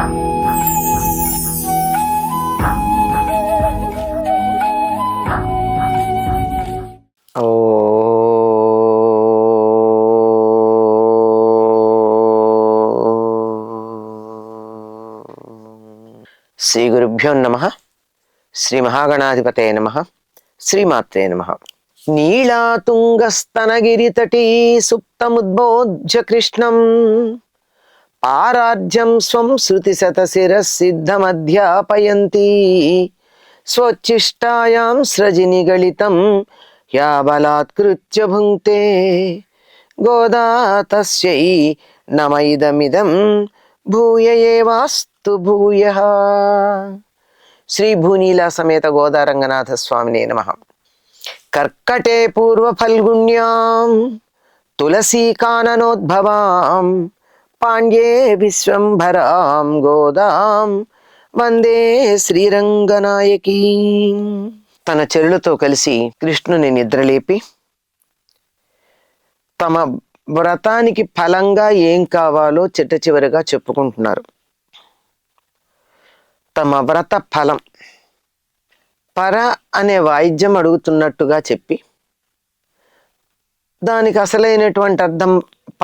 శ్రీ గురుభ్యో నమః. శ్రీ మహాగణాధిపతయ నమః. శ్రీమాత్రే నమః. నీళాతుంగస్తనగిరితటీ సుప్తముద్బోధ్య కృష్ణం పారార్జ్యం స్వం శృతిశతశిరసిద్ధమధ్యాపయంతి స్వోచ్ఛిష్టాయాం స్రజినిగళితం యా బలాత్కృత్య భుంక్తే గోదా తస్యై నమ ఇదమిదం భూయ ఏవాస్తు భూయః. శ్రీ భూనీలా సమేత గోదారంగనాథ స్వామినే నమః. కర్కటే పూర్వ ఫల్గుణ్యాం తులసీకాననోద్భవాం పాండ్యే విశ్వంభరాం గోదాం వందే శ్రీరంగనాయకీ. తన చెరులతో కలిసి కృష్ణుని నిద్రలేపి తమ వ్రతానికి ఫలంగా ఏం కావాలో చిట్ట చివరిగా చెప్పుకుంటున్నారు. తమ వ్రత ఫలం పర అనే వాయిద్యం అడుగుతున్నట్టుగా చెప్పి దానికి అసలైనటువంటి అర్థం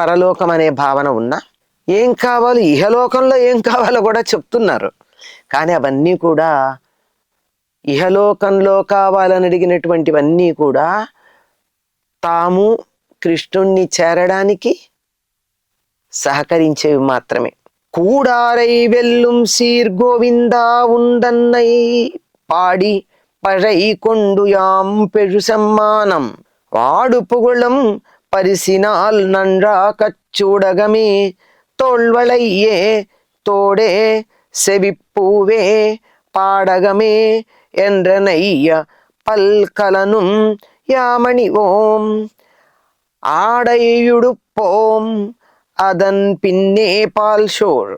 పరలోకం అనే భావన ఉన్నా ఏం కావాలో ఇహలోకంలో ఏం కావాలో కూడా చెప్తున్నారు. కానీ అవన్నీ కూడా ఇహలోకంలో కావాలని అడిగినటువంటివన్నీ కూడా తాము కృష్ణుణ్ణి చేరడానికి సహకరించేవి మాత్రమే. కూడారై వెల్లుం సీర్ గోవిందా ఉండన్నై పాడి పഴை கொண்டு யாம் பெரு சம்மானம் வாடு புகழும் பரிசினால் நன்றா கச்சூடகமே தோள்வளையே தோடே செவிப்பூவே பாடகமே என்ற நெய்ய பல்கலனும் யாமணி ஓம் ஆடையுடுப்போம் அதன் பின்னே பால் சோர்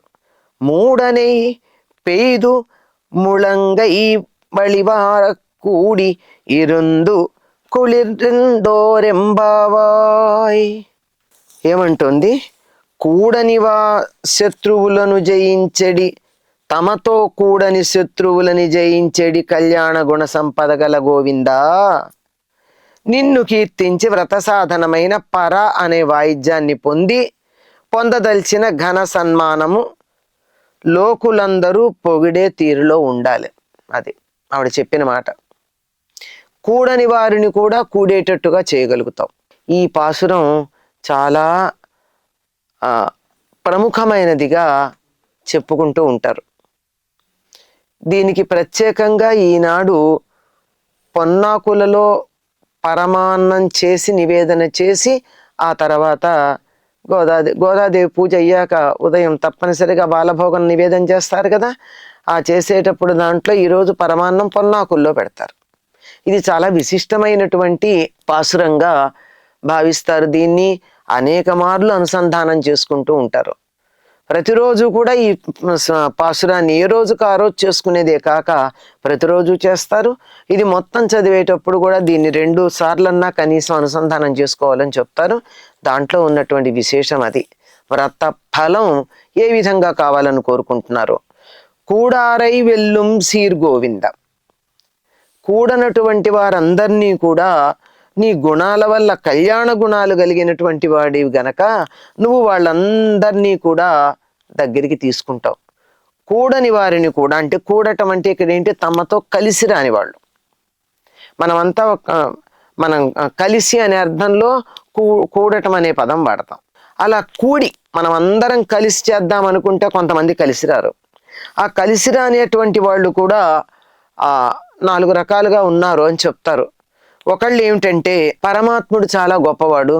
மூடனை பெய்து முழங்கை வழிவார கூடி இருந்து కుళిర్రిందోరెంబావాయ్. ఏమంటుంది? కూడనివా శత్రువులను జయించెడి, తమతో కూడని శత్రువులని జయించెడి కళ్యాణ గుణ సంపద గల గోవిందా, నిన్ను కీర్తించి వ్రత సాధనమైన పర అనే వాయిద్యాన్ని పొందదలిచిన ఘన సన్మానము లోకులందరూ పొగిడే తీరులో ఉండాలి. అది ఆవిడ చెప్పిన మాట. కూడని వారిని కూడా కూడేటట్టుగా చేయగలుగుతాం. ఈ పాసురం చాలా ప్రముఖమైనదిగా చెప్పుకుంటూ ఉంటారు. దీనికి ప్రత్యేకంగా ఈనాడు పొన్నాకులలో పరమాన్నం చేసి నివేదన చేసి ఆ తర్వాత గోదాదేవి పూజ అయ్యాక ఉదయం తప్పనిసరిగా బాలభోగం నివేదన చేస్తారు కదా. ఆ చేసేటప్పుడు దాంట్లో ఈరోజు పరమాన్నం పొన్నాకుల్లో పెడతారు. ఇది చాలా విశిష్టమైనటువంటి పాసురంగా భావిస్తారు. దీన్ని అనేక మార్లు అనుసంధానం చేసుకుంటూ ఉంటారు. ప్రతిరోజు కూడా ఈ పాసురాన్ని ఏ రోజుకు ఆ రోజు చేసుకునేదే కాక ప్రతిరోజు చేస్తారు. ఇది మొత్తం చదివేటప్పుడు కూడా దీన్ని 2 సార్లన్నా కనీసం అనుసంధానం చేసుకోవాలని చెప్తారు. దాంట్లో ఉన్నటువంటి విశేషం అది. వ్రత ఫలం ఏ విధంగా కావాలని కోరుకుంటున్నారు. కూడారై వెల్లుం సీర్ గోవింద, కూడనటువంటి వారందరినీ కూడా నీ గుణాల వల్ల కళ్యాణ గుణాలు కలిగినటువంటి వాడివి గనక నువ్వు వాళ్ళందరినీ కూడా దగ్గరికి తీసుకుంటావు. కూడని వారిని కూడా, అంటే కూడటం అంటే ఇక్కడ ఏంటి, తమతో కలిసి రాని వాళ్ళు. మనమంతా మనం కలిసి అనే అర్థంలో కూడటం అనే పదం వాడతాం. అలా కూడి మనం అందరం కలిసి చేద్దాం అనుకుంటే కొంతమంది కలిసి రారు. ఆ కలిసి రానేటువంటి వాళ్ళు కూడా 4 రకాలుగా ఉన్నారు అని చెప్తారు. ఒకళ్ళు ఏమిటంటే, పరమాత్ముడు చాలా గొప్పవాడు,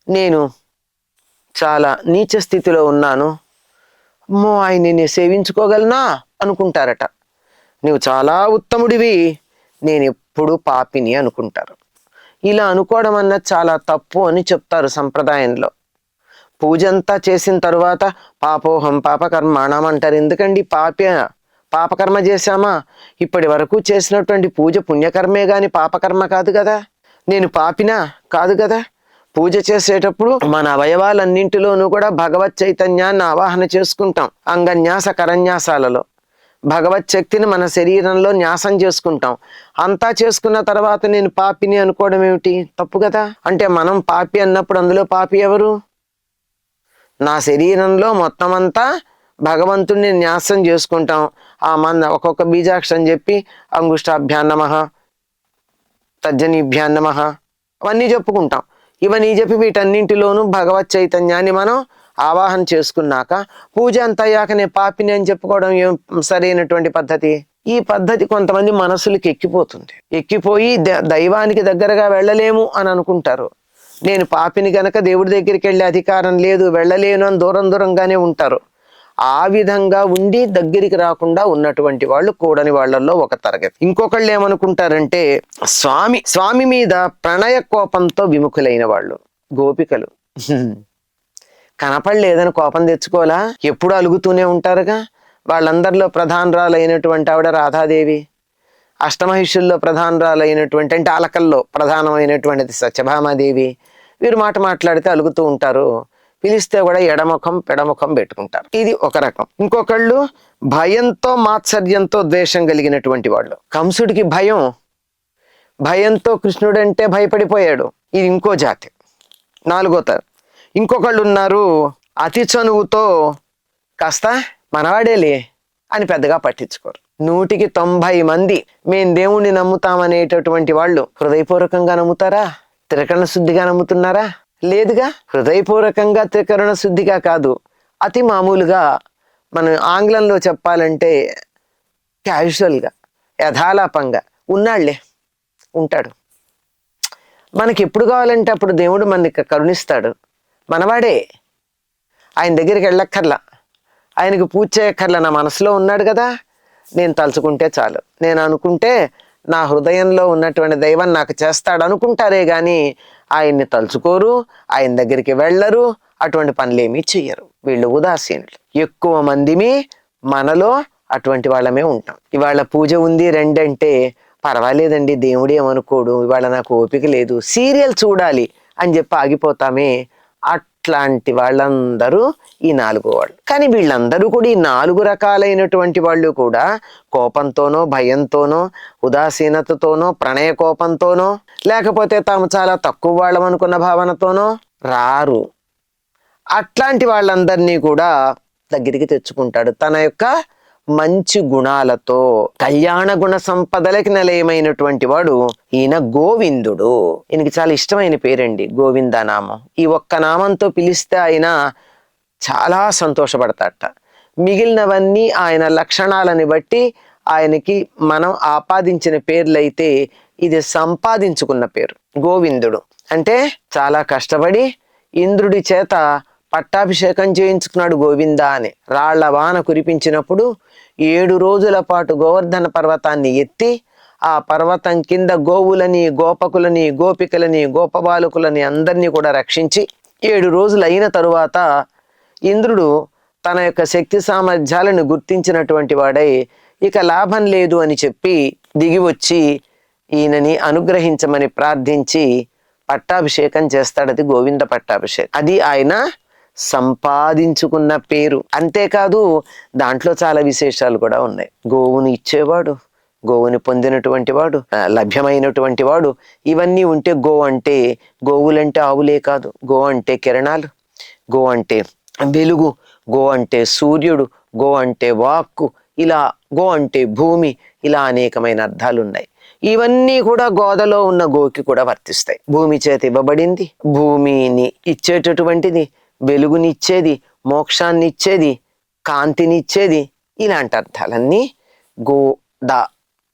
నేను చాలా నీచ స్థితిలో ఉన్నాను, అమ్మో ఆయన్ని నేను సేవించుకోగలనా అనుకుంటారట. నువ్వు చాలా ఉత్తముడివి, నేను ఎప్పుడు పాపిని అనుకుంటారు. ఇలా అనుకోవడం అన్నది చాలా తప్పు అని చెప్తారు సంప్రదాయంలో. పూజ అంతా చేసిన తరువాత పాపోహం పాపకర్మాణం అంటారు. ఎందుకండి? పాపకర్మ చేశామా? ఇప్పటి వరకు చేసినటువంటి పూజ పుణ్యకర్మే గాని పాపకర్మ కాదు కదా. నేను పాపినా కాదు కదా. పూజ చేసేటప్పుడు మన అవయవాలన్నింటిలోనూ కూడా భగవత్ చైతన్యాన్ని ఆవాహన చేసుకుంటాం. అంగన్యాస కరన్యాసాలలో భగవత్ శక్తిని మన శరీరంలో న్యాసం చేసుకుంటాం. అంతా చేసుకున్న తర్వాత నేను పాపిని అనుకోవడం ఏమిటి? తప్పు కదా. అంటే మనం పాపి అన్నప్పుడు అందులో పాపి ఎవరు? నా శరీరంలో మొత్తం అంతా భగవంతుడిని న్యాసం చేసుకుంటాం. ఆ ఒక్కొక్క బీజాక్షరం చెప్పి అంగుష్టాభ్యాం నమః, తర్జనీభ్యాం నమః అవన్నీ చెప్పుకుంటాం. ఇవన్నీ చెప్పి వీటన్నింటిలోనూ భగవత్ చైతన్యాన్ని మనం ఆవాహన చేసుకున్నాక పూజ అంత అయ్యాకనే పాపిని అని చెప్పుకోవడం ఏం సరైనటువంటి పద్ధతి? ఈ పద్ధతి కొంతమంది మనసులకి ఎక్కిపోతుంది. ఎక్కిపోయి దైవానికి దగ్గరగా వెళ్ళలేము అని అనుకుంటారు. నేను పాపిని గనక దేవుడి దగ్గరికి వెళ్ళే అధికారం లేదు, వెళ్ళలేను అని దూరంగానే ఉంటారు. ఆ విధంగా ఉండి దగ్గరికి రాకుండా ఉన్నటువంటి వాళ్ళు కూడని వాళ్ళల్లో ఒక తరగతి. ఇంకొకళ్ళు ఏమనుకుంటారంటే స్వామి మీద ప్రణయ కోపంతో విముఖులైన వాళ్ళు గోపికలు. కనపడలేదని కోపం తెచ్చుకోవాలా? ఎప్పుడు అలుగుతూనే ఉంటారుగా. వాళ్ళందరిలో ప్రధానరాలైనటువంటి ఆవిడ రాధాదేవి, అష్టమహిషుల్లో ప్రధానరాలైనటువంటి అంటే అలకల్లో ప్రధానమైనటువంటిది సత్యభామాదేవి. వీరు మాట్లాడితే అలుగుతూ ఉంటారు. పిలిస్తే కూడా ఎడముఖం పెడముఖం పెట్టుకుంటారు. ఇది ఒక రకం. ఇంకొకళ్ళు భయంతో మాత్సర్యంతో ద్వేషం కలిగినటువంటి వాళ్ళు. కంసుడికి భయంతో కృష్ణుడంటే భయపడిపోయాడు. ఇది ఇంకో జాతి, 4వ తరం. ఇంకొకళ్ళు ఉన్నారు అతి చనువుతో కాస్త మనవాడేలే అని పెద్దగా పట్టించుకోరు. 100కి 90 మంది మేం దేవుణ్ణి నమ్ముతామనేటటువంటి వాళ్ళు హృదయపూర్వకంగా నమ్ముతారా? త్రికరణ శుద్ధిగా నమ్ముతున్నారా? లేదుగా. హృదయపూర్వకంగా త్రికరణ శుద్ధిగా కాదు, అతి మామూలుగా మనం ఆంగ్లంలో చెప్పాలంటే క్యాజువల్గా యథాలాపంగా ఉంటాడు. మనకి ఎప్పుడు కావాలంటే అప్పుడు దేవుడు మనకి కరుణిస్తాడు. మనవాడే, ఆయన దగ్గరికి వెళ్ళక్కర్లా, ఆయనకు పూజ చేయక్కర్లా. నా మనసులో ఉన్నాడు కదా, నేను తలుచుకుంటే చాలు, నేను అనుకుంటే నా హృదయంలో ఉన్నటువంటి దైవం నాకు చేస్తాడు అనుకుంటారే కానీ ఆయన్ని తలుచుకోరు, ఆయన దగ్గరికి వెళ్ళరు, అటువంటి పనులేమీ చెయ్యరు. వీళ్ళు ఉదాసీనులు. ఎక్కువ మందిమి మనలో అటువంటి వాళ్ళమే ఉంటాం. ఇవాళ పూజ ఉంది రండంటే పర్వాలేదండి, దేవుడు ఏమనుకోడు, ఇవాళ నాకు ఓపిక లేదు, సీరియల్ చూడాలి అని చెప్పి ఆగిపోతామే. అట్లాంటి వాళ్ళందరూ ఈ 4 వాళ్ళు. కానీ వీళ్ళందరూ కూడా ఈ 4 రకాలైనటువంటి వాళ్ళు కూడా కోపంతోనో, భయంతోనో, ఉదాసీనతతోనో, ప్రణయ కోపంతోనో, లేకపోతే తాము చాలా తక్కువ వాళ్ళం అనుకున్న భావనతోనో రారు. అట్లాంటి వాళ్ళందరినీ కూడా దగ్గరికి తెచ్చుకుంటాడు తన యొక్క మంచి గుణాలతో. కళ్యాణ గుణ సంపదలకి నిలయమైనటువంటి వాడు ఈయన గోవిందుడు. ఈయనకి చాలా ఇష్టమైన పేరండి గోవిందనామం. ఈ ఒక్క నామంతో పిలిస్తే ఆయన చాలా సంతోషపడతాడట. మిగిలినవన్నీ ఆయన లక్షణాలని బట్టి ఆయనకి మనం ఆపాదించిన పేర్లైతే ఇది సంపాదించుకున్న పేరు గోవిందుడు. అంటే చాలా కష్టపడి ఇంద్రుడి చేత పట్టాభిషేకం చేయించుకున్నాడు గోవింద అని. రాళ్ల వాన కురిపించినప్పుడు 7 రోజుల పాటు గోవర్ధన పర్వతాన్ని ఎత్తి ఆ పర్వతం కింద గోవులని, గోపకులని, గోపికలని, గోపబాలకులని అందరినీ కూడా రక్షించి 7 రోజులు అయిన తరువాత ఇంద్రుడు తన యొక్క శక్తి సామర్థ్యాలను గుర్తించినటువంటి వాడై ఇక లాభం లేదు అని చెప్పి దిగి వచ్చి ఈయనని అనుగ్రహించమని ప్రార్థించి పట్టాభిషేకం చేస్తాడు. అది గోవింద పట్టాభిషేకం. అది ఆయన సంపాదించుకున్న పేరు. అంతేకాదు దాంట్లో చాలా విశేషాలు కూడా ఉన్నాయి. గోవుని ఇచ్చేవాడు, గోవుని పొందినటువంటి వాడు, లభ్యమైనటువంటి వాడు, ఇవన్నీ ఉంటే గోవులంటే ఆవులే కాదు, గో అంటే కిరణాలు, గో అంటే వెలుగు, గో అంటే సూర్యుడు, గో అంటే వాక్కు, ఇలా గో అంటే భూమి, ఇలా అనేకమైన అర్థాలు ఉన్నాయి. ఇవన్నీ కూడా గోదలో ఉన్న గోకి కూడా వర్తిస్తాయి. భూమి చేత ఇవ్వబడింది, భూమిని ఇచ్చేటటువంటిది, వెలుగునిచ్చేది, మోక్షాన్ని ఇచ్చేది, కాంతిని ఇచ్చేది, ఇలాంటి అర్థాలన్నీ గోద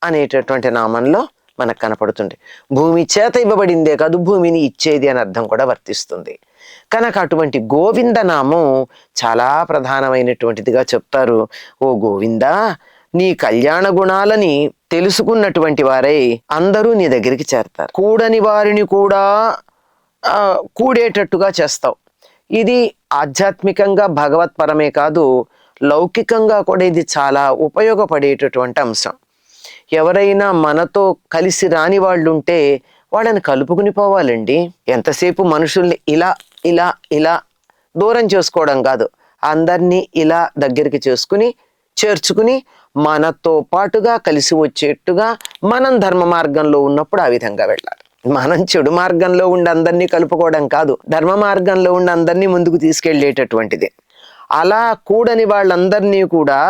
అనేటటువంటి నామంలో మనకు కనపడుతుంది. భూమి చేత ఇవ్వబడిందే కాదు, భూమిని ఇచ్చేది అని అర్థం కూడా వర్తిస్తుంది. కనుక అటువంటి గోవింద నామం చాలా ప్రధానమైనటువంటిదిగా చెప్తారు. ఓ గోవిందా, నీ కళ్యాణ గుణాలని తెలుసుకున్నటువంటి వారై అందరూ నీ దగ్గరికి చేరతారు. కూడని వారిని కూడా కూడేటట్టుగా చేస్తావు. ఇది ఆధ్యాత్మికంగా భగవత్పరమే కాదు, లౌకికంగా కూడా ఇది చాలా ఉపయోగపడేటటువంటి అంశం. ఎవరైనా మనతో కలిసి రాని వాళ్ళు ఉంటే వాళ్ళని కలుపుకుని పోవాలండి. ఎంతసేపు మనుషుల్ని ఇలా ఇలా ఇలా దూరం చేసుకోవడం కాదు, అందరినీ ఇలా దగ్గరికి చేసుకుని చేర్చుకుని మనతో పాటుగా కలిసి వచ్చేట్టుగా మనం ధర్మ మార్గంలో ఉన్నప్పుడు ఆ విధంగా వెళ్ళాలి. మనం చెడు మార్గంలో ఉండి అందరినీ కలుపుకోవడం కాదు, ధర్మ మార్గంలో ఉండి అందరినీ ముందుకు తీసుకెళ్లేటటువంటిది. అలా కూడని వాళ్ళందరినీ కూడా,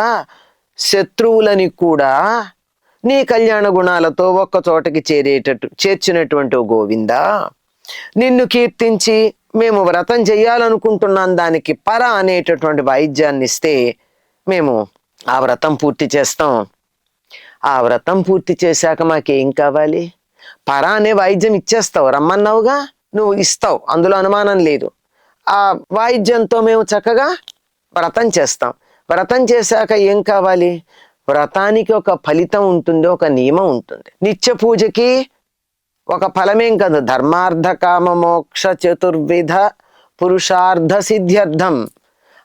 శత్రువులని కూడా నీ కళ్యాణ గుణాలతో ఒక్క చోటకి చేర్చినటువంటి గోవిందా, నిన్ను కీర్తించి మేము వ్రతం చెయ్యాలనుకుంటున్నాం, దానికి పర అనేటటువంటి వాయిద్యాన్ని ఇస్తే మేము ఆ వ్రతం పూర్తి చేస్తాం. ఆ వ్రతం పూర్తి చేశాక మాకేం కావాలి? పర అనే వాయిద్యం ఇచ్చేస్తావు, రమ్మన్నావుగా, నువ్వు ఇస్తావు, అందులో అనుమానం లేదు. ఆ వాయిద్యంతో మేము చక్కగా వ్రతం చేస్తాం. వ్రతం చేశాక ఏం కావాలి? వ్రతానికి ఒక ఫలితం ఉంటుంది, ఒక నియమం ఉంటుంది. నిత్య పూజకి ఒక ఫలమేం కాదు, ధర్మార్థ కామ మోక్ష చతుర్విధ పురుషార్థ సిద్ధ్యర్థం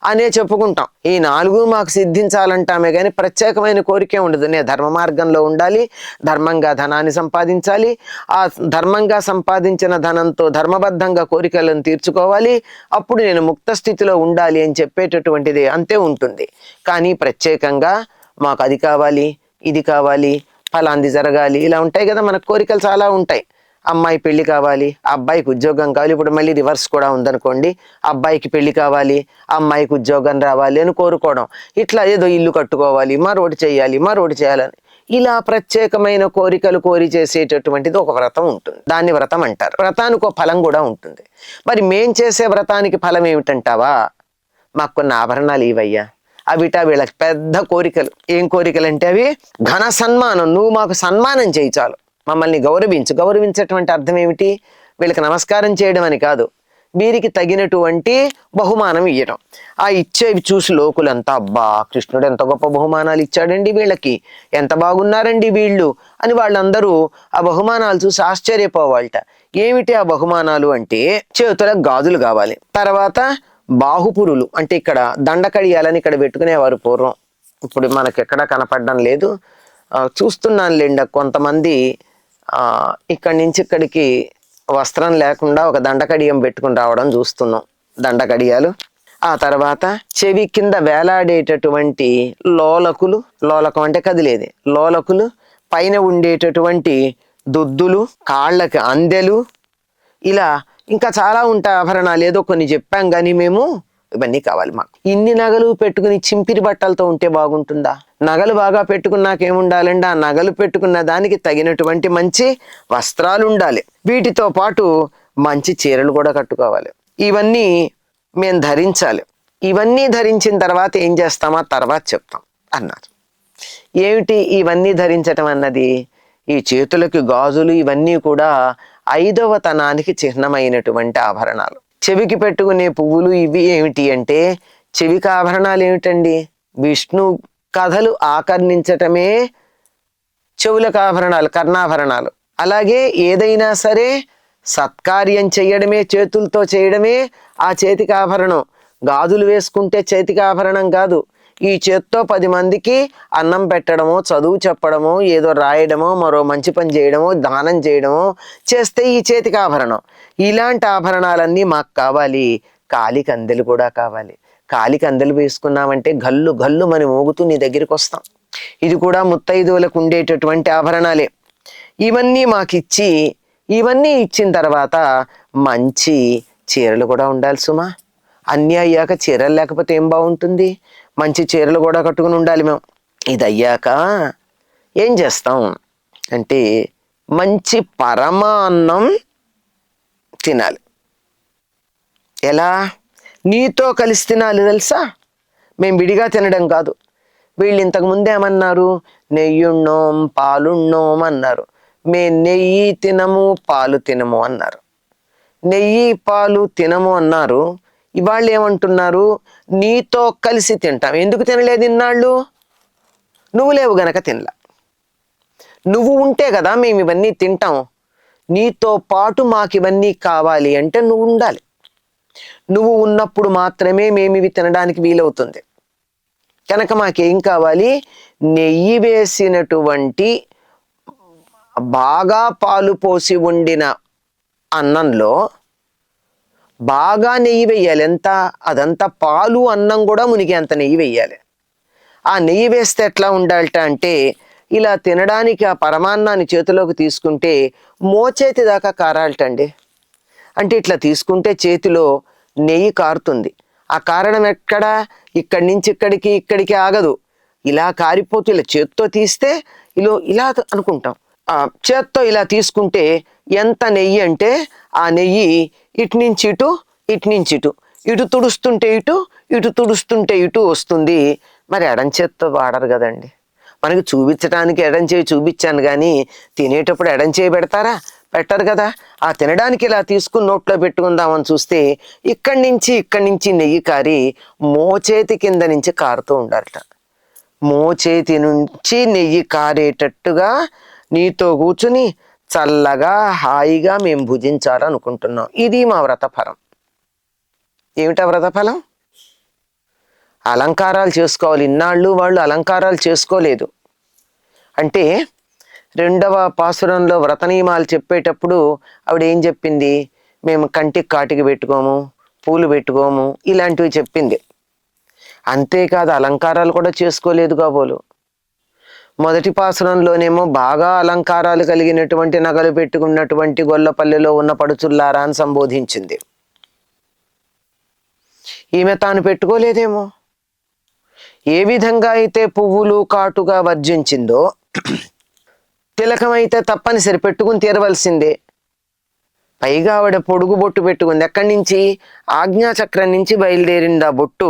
అనే చెప్పుకుంటాం. ఈ 4 మాకు సిద్ధించాలంటామే కానీ ప్రత్యేకమైన కోరికే ఉండదు. నేను ధర్మ మార్గంలో ఉండాలి, ధర్మంగా ధనాన్ని సంపాదించాలి, ఆ ధర్మంగా సంపాదించిన ధనంతో ధర్మబద్ధంగా కోరికలను తీర్చుకోవాలి, అప్పుడు నేను ముక్త స్థితిలో ఉండాలి అని చెప్పేటటువంటిది అంతే ఉంటుంది. కానీ ప్రత్యేకంగా మాకు అది కావాలి, ఇది కావాలి, ఫలాంది జరగాలి, ఇలా ఉంటాయి కదా, మన కోరికలు చాలా ఉంటాయి. అమ్మాయి పెళ్లి కావాలి, అబ్బాయికి ఉద్యోగం కావాలి. ఇప్పుడు మళ్ళీ రివర్స్ కూడా ఉందనుకోండి, అబ్బాయికి పెళ్లి కావాలి, అమ్మాయికి ఉద్యోగం రావాలి అని కోరుకోవడం. ఇట్లా ఏదో ఇల్లు కట్టుకోవాలి, మరోటి చేయాలి, మరోటి చేయాలని, ఇలా ప్రత్యేకమైన కోరికలు కోరి చేసేటటువంటిది ఒక వ్రతం ఉంటుంది. దాన్ని వ్రతం అంటారు. వ్రతానికి ఒక ఫలం కూడా ఉంటుంది. మరి మేం చేసే వ్రతానికి ఫలం ఏమిటంటావా? మాకు కొన్ని ఆభరణాలు ఇవయ్యా, అవిటా వీళ్ళకి పెద్ద కోరికలు. ఏం కోరికలు అంటే అవి ఘన సన్మానం. నువ్వు మాకు సన్మానం చేయి చాలు, మమ్మల్ని గౌరవించు. గౌరవించేటువంటి అర్థం ఏమిటి? వీళ్ళకి నమస్కారం చేయడం అని కాదు, వీరికి తగినటువంటి బహుమానం ఇవ్వడం. ఆ ఇచ్చేవి చూసి లోకులంతా, అబ్బా కృష్ణుడు ఎంత గొప్ప బహుమానాలు ఇచ్చాడండి వీళ్ళకి, ఎంత బాగున్నారండి వీళ్ళు అని వాళ్ళందరూ ఆ బహుమానాలు చూసి ఆశ్చర్యపోవాలట. ఏమిటి ఆ బహుమానాలు అంటే, చేతులకు గాజులు కావాలి, తర్వాత బాహుపురులు అంటే ఇక్కడ దండకడియాలని ఇక్కడ పెట్టుకునేవారు పూర్వం. ఇప్పుడు మనకెక్కడా కనపడడం లేదు, చూస్తున్నాను లేండి. కొంతమంది ఇక్కడి నుంచి ఇక్కడికి వస్త్రం లేకుండా ఒక దండకడియం పెట్టుకుని రావడం చూస్తున్నాం, దండకడియాలు. ఆ తర్వాత చెవి కింద వేలాడేటటువంటి లోలకులు, లోలకం అంటే కదిలేది, లోలకులు, పైన ఉండేటటువంటి దుద్దులు, కాళ్ళకి అందెలు, ఇలా ఇంకా చాలా ఉంటాయి ఆభరణాలు. ఏదో కొన్ని చెప్పాం కానీ మేము ఇవన్నీ కావాలి మాకు. ఇన్ని నగలు పెట్టుకుని చింపిరి బట్టలతో ఉంటే బాగుంటుందా? నగలు బాగా పెట్టుకున్నాకేముండాలండి, ఆ నగలు పెట్టుకున్న దానికి తగినటువంటి మంచి వస్త్రాలు ఉండాలి. వీటితో పాటు మంచి చీరలు కూడా కట్టుకోవాలి. ఇవన్నీ మేము ధరించాలి. ఇవన్నీ ధరించిన తర్వాత ఏం చేస్తామా తర్వాత చెప్తాం అన్నారు. ఏమిటి ఇవన్నీ ధరించటం అన్నది? ఈ చేతులకి గాజులు ఇవన్నీ కూడా 5వ తనానికి చిహ్నమైనటువంటి ఆభరణాలు. చెవికి పెట్టుకునే పువ్వులు ఇవి ఏమిటి అంటే, చెవికి ఆభరణాలు ఏమిటండి? విష్ణు కథలు ఆకర్ణించటమే చెవులకు ఆభరణాలు, కర్ణాభరణాలు. అలాగే ఏదైనా సరే సత్కార్యం చేయడమే, చేతులతో చేయడమే ఆ చేతికి ఆభరణం. గాజులు వేసుకుంటే చేతికి ఆభరణం కాదు. ఈ చేత్తో 10 మందికి అన్నం పెట్టడమో, చదువు చెప్పడమో, ఏదో రాయడమో, మరో మంచి పని చేయడమో, దానం చేయడమో చేస్తే ఈ చేతికి ఆభరణం. ఇలాంటి ఆభరణాలన్నీ మాకు కావాలి. కాలికి అందెలు కూడా కావాలి. కాలికి అందెలు వేసుకున్నామంటే గల్లు గల్లు మని మోగుతూ నీ దగ్గరికి వస్తాం. ఇది కూడా ముత్తైదువులకు ఉండేటటువంటి ఆభరణాలే. ఇవన్నీ మాకిచ్చి, ఇవన్నీ ఇచ్చిన తర్వాత మంచి చీరలు కూడా ఉండాలి సుమా. అన్నీ అయ్యాక చీరలు లేకపోతే ఏం బాగుంటుంది? మంచి చీరలు కూడా కట్టుకుని ఉండాలి మేము. ఇది అయ్యాక ఏం చేస్తాం అంటే, మంచి పరమాన్నం తినాలి. ఎలా? నీతో కలిసి తినాలి తెలుసా. మేము విడిగా తినడం కాదు. వీళ్ళు ఇంతకు ముందేమన్నారు? నెయ్యున్నోం పాలున్నోం అన్నారు. మేము నెయ్యి తినము పాలు తినము అన్నారు. నెయ్యి పాలు తినము అన్నారు. ఇవాళ్ళు ఏమంటున్నారు? నీతో కలిసి తింటాం. ఎందుకు తినలేదు ఇన్నాళ్ళు? నువ్వు లేవు గనక తినలా. నువ్వు ఉంటే కదా మేము ఇవన్నీ తింటాం. నీతో పాటు మాకు ఇవన్నీ కావాలి అంటే నువ్వు ఉండాలి. నువ్వు ఉన్నప్పుడు మాత్రమే మేము ఇవి తినడానికి వీలవుతుంది. కనుక మాకేం కావాలి? నెయ్యి వేసినటువంటి బాగా పాలు పోసి వండిన అన్నంలో బాగా నెయ్యి వేయాలి. ఎంత? అదంతా పాలు అన్నం కూడా మునిగి అంత నెయ్యి వేయాలి. ఆ నెయ్యి వేస్తే ఎట్లా ఉండాలట అంటే, ఇలా తినడానికి ఆ పరమాన్నాన్ని చేతిలోకి తీసుకుంటే మోచేతి దాకా కారాలటండి. అంటే ఇట్లా తీసుకుంటే చేతిలో నెయ్యి కారుతుంది. ఆ కారణం ఎక్కడ? ఇక్కడి నుంచి ఇక్కడికి, ఇక్కడికి ఆగదు. ఇలా కారిపోతూ ఇలా చేత్తో తీస్తే ఇలా అనుకుంటాం. ఆ చేత్తో ఇలా తీసుకుంటే ఎంత నెయ్యి అంటే, ఆ నెయ్యి ఇటు నుంచి ఇటు, ఇటు నుంచి ఇటు, ఇటు తుడుస్తుంటే ఇటు, ఇటు తుడుస్తుంటే ఇటు వస్తుంది. మరి ఎడం చేత్తో వాడరు కదండి. మనకి చూపించడానికి ఎడం చేయి చూపించాను కానీ తినేటప్పుడు ఎడం చేయి పెడతారా? పెట్టరు కదా. ఆ తినడానికి ఇలా తీసుకుని నోట్లో పెట్టుకుందామని చూస్తే ఇక్కడి నుంచి నెయ్యి కారి మోచేతి కింద నుంచి కారుతూ ఉండాలట. మోచేతి నుంచి నెయ్యి కారేటట్టుగా నీతో కూర్చుని చల్లగా హాయిగా మేము భుజించాలనుకుంటున్నాం. ఇది మా వ్రతఫలం. ఏమిటా వ్రతఫలం? అలంకారాలు చేసుకోవాలి. ఇన్నాళ్ళు వాళ్ళు అలంకారాలు చేసుకోలేదు. అంటే 2వ పాసురంలో వ్రత నియమాలు చెప్పేటప్పుడు ఆవిడ ఏం చెప్పింది? మేము కంటికి కాటికి పెట్టుకోము, పూలు పెట్టుకోము, ఇలాంటివి చెప్పింది. అంతేకాదు అలంకారాలు కూడా చేసుకోలేదు కాబోలు. మొదటి పాసురంలోనేమో బాగా అలంకారాలు కలిగినటువంటి నగలు పెట్టుకున్నటువంటి గొల్లపల్లెలో ఉన్న పడుచుల్లారా అని సంబోధించింది. ఈమె తాను పెట్టుకోలేదేమో. ఏ విధంగా అయితే పువ్వులు కాటుగా వర్జించిందో తిలకమైతే తప్పనిసరి పెట్టుకుని తీరవలసిందే. పైగా ఆవిడ పొడుగు బొట్టు పెట్టుకుంది. ఎక్కడి నుంచి? ఆజ్ఞాచక్రం నుంచి బయలుదేరింది ఆ బొట్టు.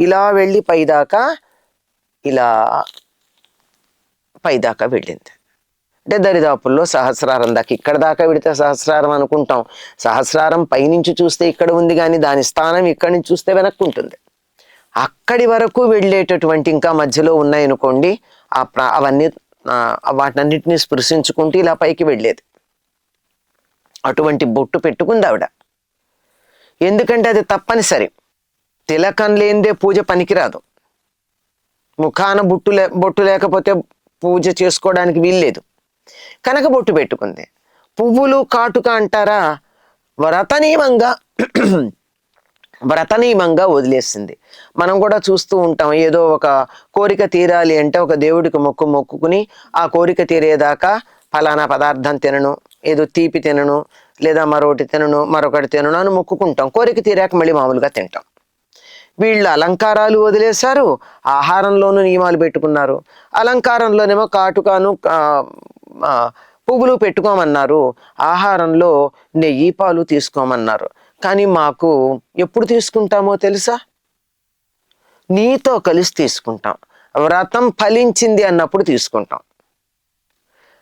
ఇలా వెళ్ళి పైదాకా వెళ్ళింది. అంటే దరిదాపుల్లో సహస్రారం దాకా. ఇక్కడ దాకా వెడితే సహస్రారం అనుకుంటాం. సహస్రారం పైనుంచి చూస్తే ఇక్కడ ఉంది కానీ దాని స్థానం ఇక్కడి నుంచి చూస్తే వెనక్కు ఉంటుంది. అక్కడి వరకు వెళ్ళేటటువంటి ఇంకా మధ్యలో ఉన్నాయనుకోండి, అవన్నీ వాటినన్నిటినీ స్పృశించుకుంటూ ఇలా పైకి వెళ్ళేది. అటువంటి బొట్టు పెట్టుకుంది ఆవిడ. ఎందుకంటే అది తప్పనిసరి. తిలకం లేనిదే పూజ పనికిరాదు. ముఖాన బొట్టు లేకపోతే పూజ చేసుకోవడానికి వీల్లేదు కనుక బొట్టు పెట్టుకుంది. పువ్వులు కాటుక అంటారా? వ్రతనియమంగా వదిలేసింది. మనం కూడా చూస్తూ ఉంటాం. ఏదో ఒక కోరిక తీరాలి అంటే ఒక దేవుడికి మొక్కుకుని ఆ కోరిక తీరేదాకా ఫలానా పదార్థం తినను, ఏదో తీపి తినను, లేదా మరొకటి తినను అని మొక్కుకుంటాం. కోరిక తీరాక మళ్ళీ మామూలుగా తింటాం. వీళ్ళు అలంకారాలు వదిలేశారు, ఆహారంలోనూ నియమాలు పెట్టుకున్నారు. అలంకారంలోనేమో కాటుకాను పువ్వులు పెట్టుకోమన్నారు, ఆహారంలో నెయ్యి పాలు తీసుకోమన్నారు. కానీ మాకు ఎప్పుడు తీసుకుంటామో తెలుసా? నీతో కలిసి తీసుకుంటాం. వ్రతం ఫలించింది అన్నప్పుడు తీసుకుంటాం.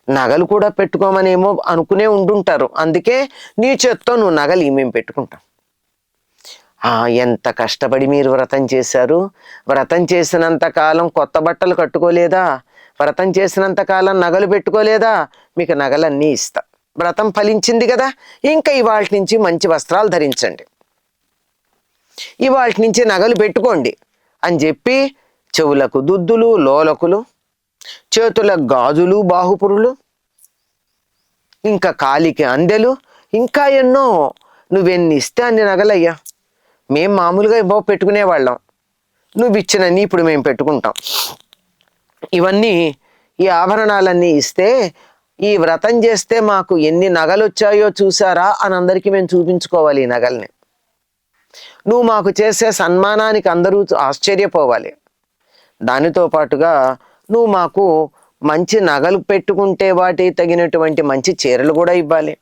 నగలు కూడా పెట్టుకోమనేమో అనుకునే ఉండుంటారు. అందుకే నీ చేత్తో నువ్వు నగలు మేము పెట్టుకుంటాం. ఎంత కష్టపడి మీరు వ్రతం చేశారు. వ్రతం చేసినంత కాలం కొత్త బట్టలు కట్టుకోలేదా? వ్రతం చేసినంత కాలం నగలు పెట్టుకోలేదా? మీకు నగలన్నీ ఇస్తా. వ్రతం ఫలించింది కదా, ఇంకా ఇవాళ నుంచి మంచి వస్త్రాలు ధరించండి, ఇవాళ నుంచి నగలు పెట్టుకోండి అని చెప్పి చెవులకు దుద్దులు, లోలకులు, చేతులకు గాజులు, బాహుపురులు, ఇంకా కాలికి అందెలు, ఇంకా ఎన్నో. నువ్వెన్ని ఇస్తే అన్ని నగలయ్యా. మేం మామూలుగా పెట్టుకునేవాళ్ళం, నువ్వు ఇచ్చినన్ని ఇప్పుడు మేము పెట్టుకుంటాం. ఇవన్నీ ఈ ఆభరణాలన్నీ ఇస్తే ఈ వ్రతం చేస్తే మాకు ఎన్ని నగలు వచ్చాయో చూసారా అని అందరికీ మేము చూపించుకోవాలి ఈ నగల్ని. నువ్వు మాకు చేసే సన్మానానికి అందరూ ఆశ్చర్యపోవాలి. దానితో పాటుగా నువ్వు మాకు మంచి నగలు పెట్టుకుంటే వాటికి తగినటువంటి మంచి చీరలు కూడా ఇవ్వాలి.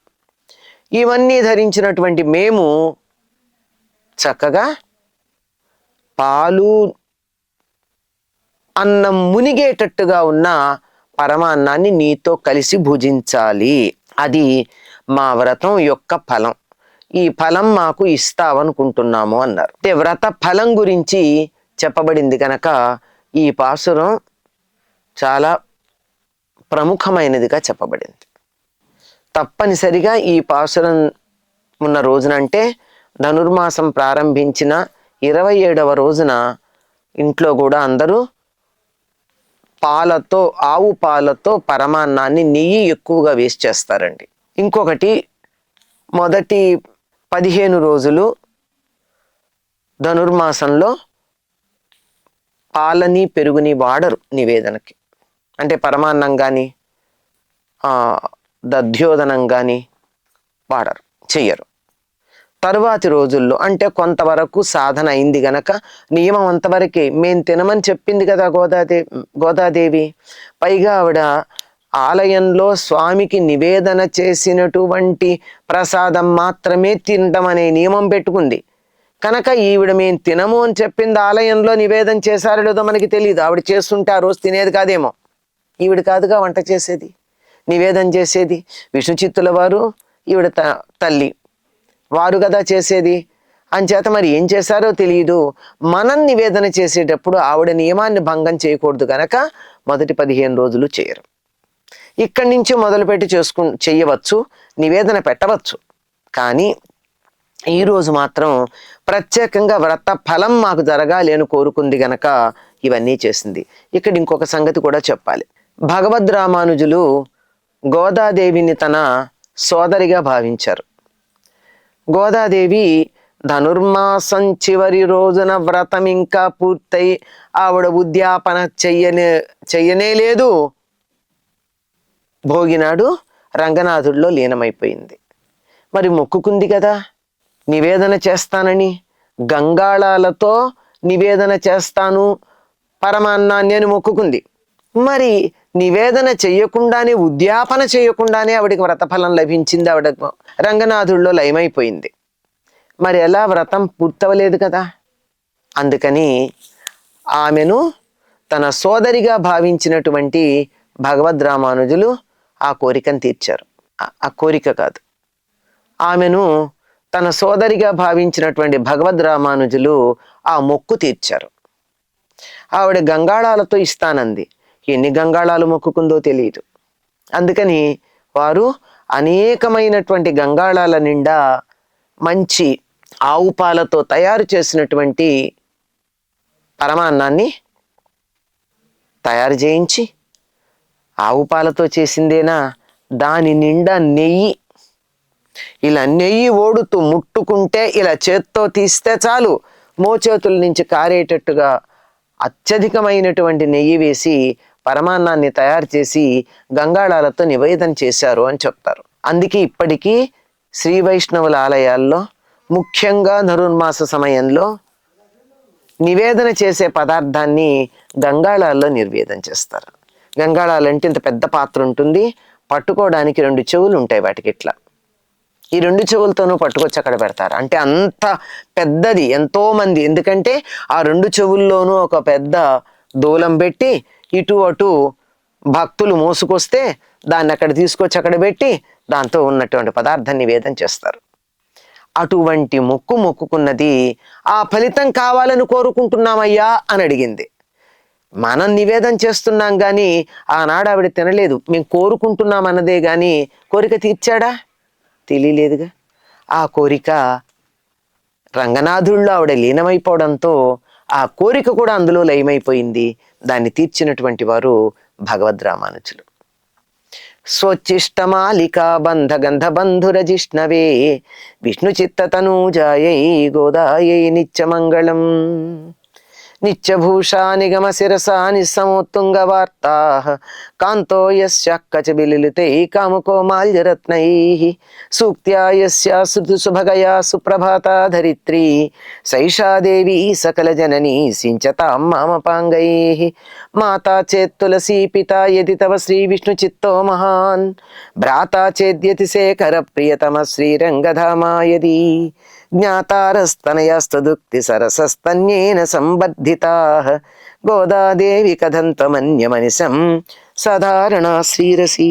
ఇవన్నీ ధరించినటువంటి మేము చక్కగా పాలు అన్నం మునిగేటట్టుగా ఉన్న పరమాన్నాన్ని నీతో కలిసి భుజించాలి. అది మా వ్రతం యొక్క ఫలం. ఈ ఫలం మాకు ఇస్తావనుకుంటున్నాము అన్నారు. అంటే వ్రత ఫలం గురించి చెప్పబడింది కనుక ఈ పాసురం చాలా ప్రముఖమైనదిగా చెప్పబడింది. తప్పనిసరిగా ఈ పాసురం ఉన్న రోజునంటే ధనుర్మాసం ప్రారంభించిన 27వ రోజున ఇంట్లో కూడా అందరూ పాలతో, ఆవు పాలతో పరమాన్నాన్ని నెయ్యి ఎక్కువగా వేస్ట్ చేస్తారండి. ఇంకొకటి, మొదటి 15 రోజులు ధనుర్మాసంలో పాలని పెరుగుని వాడరు నివేదనకి. అంటే పరమాన్నం కానీ దధ్యోదనం కానీ వాడరు, చెయ్యరు. తరువాతి రోజుల్లో అంటే కొంతవరకు సాధన అయింది గనక నియమం అంతవరకే. మేము తినమని చెప్పింది కదా గోదాదేవి. పైగా ఆవిడ ఆలయంలో స్వామికి నివేదన చేసినటువంటి ప్రసాదం మాత్రమే తినడం అనే నియమం పెట్టుకుంది కనుక ఈవిడ మేము తినము అని చెప్పింది. ఆలయంలో నివేదన చేశారో లేదో మనకి తెలియదు. ఆవిడ చేస్తుంటే ఆ రోజు తినేది కాదేమో. ఈవిడ కాదుగా వంట చేసేది, నివేదన చేసేది. విష్ణు చిత్తుల వారు ఈవిడ తల్లి, వారు కదా చేసేది. అంచేత మరి ఏం చేశారో తెలియదు. మనం నివేదన చేసేటప్పుడు ఆవిడ నియమాన్ని భంగం చేయకూడదు కనుక మొదటి 15 రోజులు చేయరు. ఇక్కడి నుంచి మొదలుపెట్టి చెయ్యవచ్చు, నివేదన పెట్టవచ్చు. కానీ ఈరోజు మాత్రం ప్రత్యేకంగా వ్రత ఫలం మాకు జరగాలి అని కోరుకుంది గనక ఇవన్నీ చేసింది. ఇక్కడ ఇంకొక సంగతి కూడా చెప్పాలి. భగవద్ రామానుజులు గోదాదేవిని తన సోదరిగా భావించారు. గోదాదేవి ధనుర్మాసం చివరి రోజున వ్రతం ఇంకా పూర్తయి ఆవిడ ఉద్యాపన చెయ్యనే లేదు. భోగినాడు రంగనాథుడిలో లీనమైపోయింది. మరి మొక్కుకుంది కదా నివేదన చేస్తానని, గంగాళాలతో నివేదన చేస్తాను పరమాన్నాన్ని అని మొక్కుకుంది. మరి నివేదన చెయ్యకుండానే, ఉద్యాపన చేయకుండానే ఆవిడికి వ్రతఫలం లభించింది. ఆవిడ రంగనాథుడిలో లయమైపోయింది. మరి ఎలా వ్రతం పూర్తవలేదు కదా. అందుకని ఆమెను తన సోదరిగా భావించినటువంటి భగవద్ రామానుజులు ఆ కోరికను తీర్చారు. ఆ కోరిక కాదు, ఆమెను తన సోదరిగా భావించినటువంటి భగవద్ రామానుజులు ఆ మొక్కు తీర్చారు. ఆవిడ గంగాళాలతో ఇస్తానంది. ఎన్ని గంగాళాలు మొక్కుకుందో తెలియదు. అందుకని వారు అనేకమైనటువంటి గంగాళాల నిండా మంచి ఆవు పాలతో తయారు చేసినటువంటి పరమాన్నాన్ని తయారు చేయించి, ఆవు పాలతో చేసిందేనా, దాని నిండా నెయ్యి, ఇలా నెయ్యి ఓడుతూ ముట్టుకుంటే ఇలా చేత్తో తీస్తే చాలు మోచేతుల నుంచి కారేటట్టుగా అత్యధికమైనటువంటి నెయ్యి వేసి పరమాన్నాన్ని తయారు చేసి గంగాళాలతో నివేదన చేశారు అని చెప్తారు. అందుకే ఇప్పటికీ శ్రీ వైష్ణవుల ఆలయాల్లో ముఖ్యంగా ధనుర్మాస సమయంలో నివేదన చేసే పదార్థాన్ని గంగాళాల్లో నివేదన చేస్తారు. గంగాళాలంటే ఇంత పెద్ద పాత్ర ఉంటుంది, పట్టుకోవడానికి 2 చెవులు ఉంటాయి వాటికి. ఇట్లా ఈ 2 చెవులతోనూ పట్టుకొచ్చి అక్కడ పెడతారు. అంటే అంత పెద్దది, ఎంతో మంది. ఎందుకంటే ఆ 2 చెవుల్లోనూ ఒక పెద్ద దూలం పెట్టి ఇటు అటు భక్తులు మోసుకొస్తే దాన్ని అక్కడ తీసుకొచ్చి అక్కడ పెట్టి దాంతో ఉన్నటువంటి పదార్థాన్ని నివేదన చేస్తారు. అటువంటి మొక్కుకున్నది ఆ ఫలితం కావాలని కోరుకుంటున్నామయ్యా అని అడిగింది. మనం నివేదన చేస్తున్నాం కానీ ఆనాడు ఆవిడ తినలేదు. మేము కోరుకుంటున్నాం అన్నదే కానీ కోరిక తీర్చాడా తెలియలేదుగా. ఆ కోరిక రంగనాథుల్లో ఆవిడ లీనమైపోవడంతో ఆ కోరిక కూడా అందులో లయమైపోయింది. దాన్ని తీర్చినటువంటి వారు భగవద్ రామానుజులు. స్వచ్చిష్టమాలికా బంధ గంధ బంధురజిష్ణవే విష్ణు చిత్తతనూజాయై గోదాయై నిత్యమంగళం. నిత్యభూషా నిగమ శిరసా నిస్సమోత్తుంగ వార్తా కాంతో యస్యాక్కచ బిలిలితై కామకోమాల్యరత్నైః సూక్త్యా యస్యా సుభగయా సుప్రభాతా ధరిత్రీ సైషా దేవీ సకల జననీ సించతాం మామపాంగైః. మాతా చేత్ తులసీ పితా యది తవ శ్రీ విష్ణు చిత్తో మహాన్ భ్రాతా చేద్యతి శేఖర ప్రియతమ శ్రీరంగధామా యది జ్ఞాతారస్తనయాస్తదుక్తి సరసస్తన్యేన సంబద్ధితాః గోదాదేవి కథంతమన్యమనిశం సాధారణా శ్రీరసీ.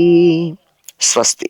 స్వస్తి.